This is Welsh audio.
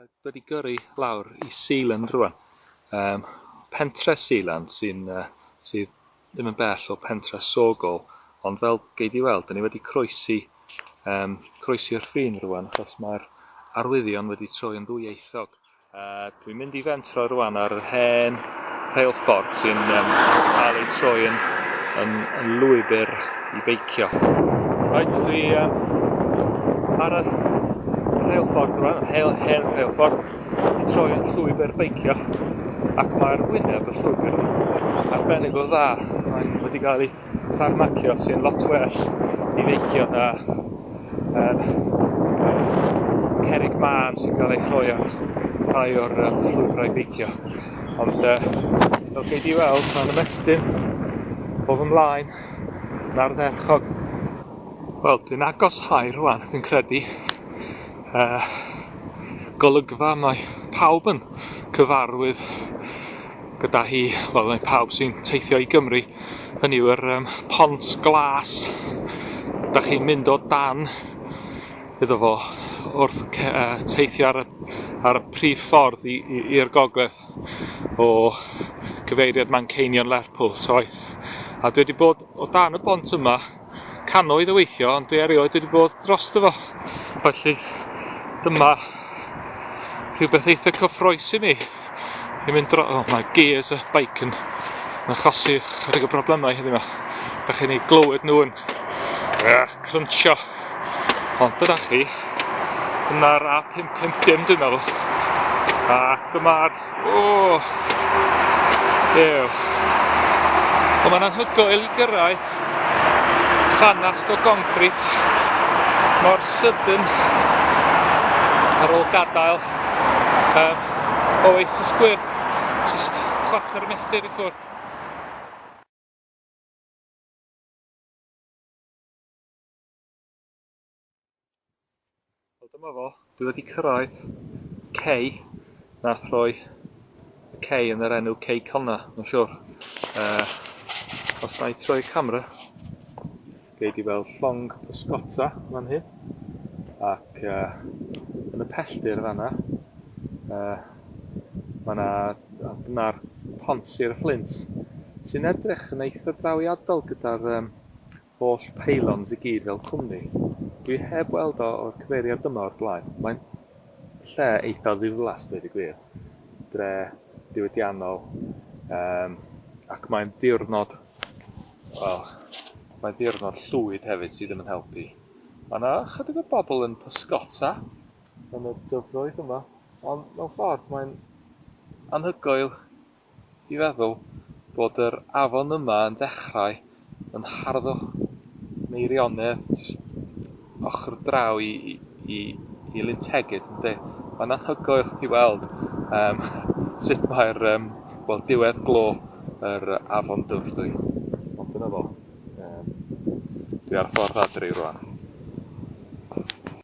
Dwi wedi gyrru lawr i Sealand rwan. Pentre Sealand sydd ddim yn bell o pentre Sogol, ond fel gei di weld, ni wedi croesi'r ffin rwan achos mae'r arwyddion wedi troi yn ddwyieithog. Dwi'n mynd i fentro rwan ar yr hen rheilffordd sy'n cael ei troi yn llwybr i beicio. Reit, dwi ar y rheilffordd rwan, hen rheilffordd, wedi troi yn llwybr beicio, ac mae'r wyneb y llwybr yn arbennig o dda. Mae wedi cael ei tarmacio sy'n lot well i feicio na cerrig mân sy'n cael ei chroi ar rhai o'r llwybrau beicio. Ond fel gei di weld, mae'n ymestyn o fy mlaen yn ardderchog. Wel, dwi'n agoshau rwan, dwi'n credu. Golygfa mae pawb yn cyfarwydd gyda hi, wel, mae pawb sy'n teithio i Gymru, hynny yw'r pont glas. Da chi'n mynd o dan iddo fo wrth teithio ar y prif ffordd i'r gogledd o gyfeiriad Manceinion Lerpwl. A dwi wedi bod o dan y bont yma cannoedd o weithio, ond dwi erioed wedi bod drosto fo. Felly dyma rhywbeth eitha cyffroes i mi. Mae gears y beic yn achosi chydig o broblemau heddiw yma. Da chi'n ei glywed nhw yn crunchio. Ond dyna chi, dyna'r A550 dwi'n meddwl. A dyma'r... Ond mae'n anhygoel i gyrraedd llanast o goncrit mor sydyn ar ôl gadael Oasis gwyrdd, jyst chwarter y milltir i ffwrdd. Dyma fo, dwi wedi cyrraedd cei, nath roi y cei yn yr enw cei connah, mae'n siwr. Os na i troi camera, gei di fel llong pysgota fan hyn, ac yn y pelltir fanna, dyna'r pont Sir y Fflint, sy'n edrych yn eitha drawiadol gyda'r holl pylons i gyd fel cwmni. Dwi heb weld o'r cyfeiriad yma o'r blaen. Mae'n lle eitha ddiflas, dweud y gwir. Dre diwydiannol, ac mae'n diwrnod llwyd hefyd sydd ddim yn helpu. Mae yna chydig o bobl yn pysgota yn y dyfroedd yma, ond mewn ffordd mae'n anhygoel i feddwl bod yr afon yma yn dechrau yn harddwch meirionedd jyst ochr draw i Lyn Tegid. Mae'n anhygoel i weld sut mae'r diwedd glo yr afon Dyfrdwy. Ond dyna fo. Dwi ar ffordd adri rwan.